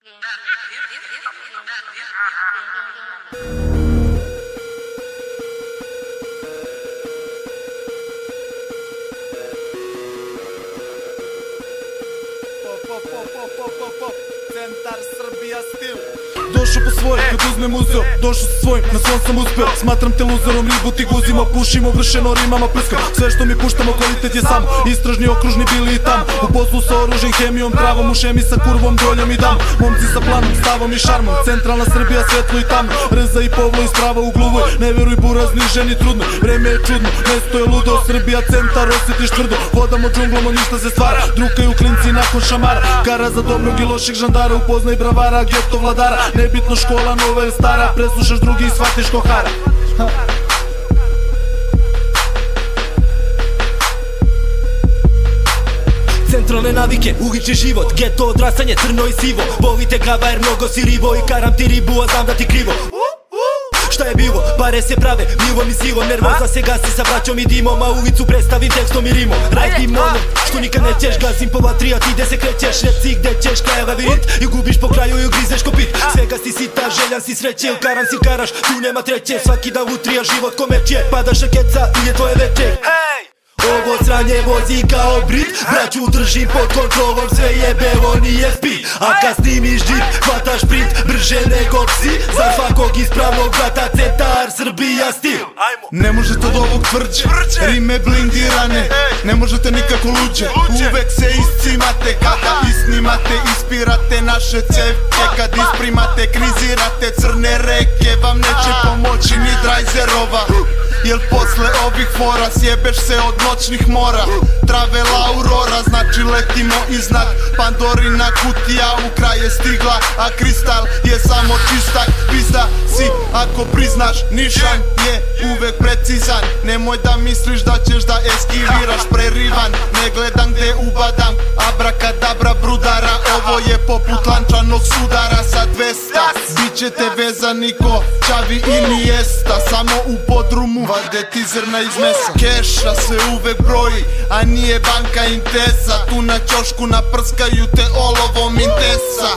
Centar Srbija stil. Došao po svoje, kad uzmem uzeo. Došao sa svojim, na svom sam uspeo. Smatram te luzerom, ribu ti guzimo. Pušimo, vršeno rimama, prskam. Sve što mi puštamo, kvalitet je sam. Istražni, okružni, bili i tam. U poslu sa oružjem, hemijom, travom. U šemi sa kurvom, doljom i dam. Momci sa planom, stavom i šarmom. Centralna Srbija, svetlo i tamo. Rza i povlo i strava u gluvoj. Ne veruj buraz, ni ženi trudno. Vreme je čudno, mesto je ludo. Srbija centar, osjetiš tvrdo. Vodamo džunglom, od ništa se stvara. Drukaju klinci nakon šamara. Kara za dobrog i lošeg žandara. Upoznaj bravara, geto vladara. Nebitno škola, nova ili stara. Preslušaš drugi i shvatiš ko hara. Centralne navike, ulični život, geto odrastanje, crno i sivo. Volite glava jer mnogo si rivo i karam ti ribu, a znam da ti krivo. Šta je bilo? Pare se prave, milom i silom. Nervoza se gasi sa braćom i dimom, a ulicu predstavim tekstom i rimom. Radim ono što nikad nećeš, gazim po vatri, a ti gde se krećeš. Reci gde ćeš, kraj lavirint, i gubiš po kraju i ugrizeš ko pit. Svega si sita, željan si sreće, il karam si karaš, tu nema treće. Svaki dan utrija život ko meče, padaš keca ili je tvoje večer. Ovo sranje vozi kao Brit, braću držim pod kontrolom, sve je belo, nije speed. A kad snimiš džip, hvataš print, brže nego psi. Za svakog ispravnog brata, centar Srbija stil. Ne možete od ovog tvrđe, rime blindirane. Ne možete nikako luđe, uvek se iscimate. Kada isnimate, ispirate naše cevke. Kad isprimate, krizirate crne reke. Vam neće pomoći ni Drajzerova, jer posle ovih fora sjebeš se od noćnih mora. Travel Aurora, znači letimo iznad. Pandorina kutija u kraj je stigla, a kristal je samo čistak. Pizda si ako priznaš, nišan je uvek precizan. Nemoj da misliš da ćeš da eskiviraš prerivan. Ne gledam gde ubadam, abrakadabra brudara. Ovo je poput lančanog sudara sa 200. Bićete vezani ko Čavi i Nijesta, samo u podrumu vade ti zrna iz mesa. Keša se uvek broji, a nije banka Intesa. Tu na ćošku naprskaju te olovom Intesa.